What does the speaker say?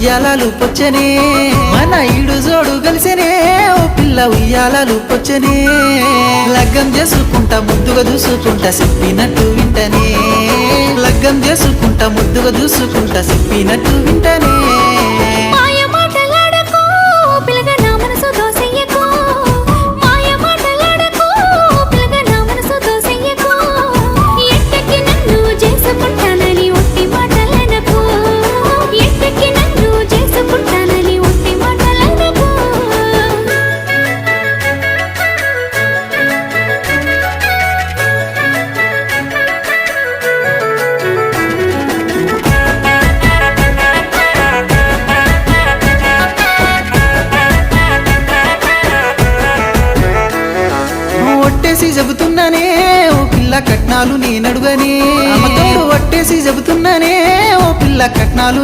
ఉయ్యాలలు పొచ్చనే మన ఈడు జోడు కలిసనే ఓ పిల్ల ఉయ్యాలలు పొచ్చనే లగ్గం చేసుకుంటా ముద్దుగా చూసుకుంటా చెప్పినట్టు వింటనే లగ్గం చేసుకుంటా ముద్దుగా చూసుకుంటా చెప్పినట్టు వింటనే ఒట్టేసి చెబుతున్నానే ఓ పిల్ల కట్నాలు నేనడుగనే అమ్మతోడు ఒట్టేసి చెబుతున్నానే ఓ పిల్ల కట్నాలు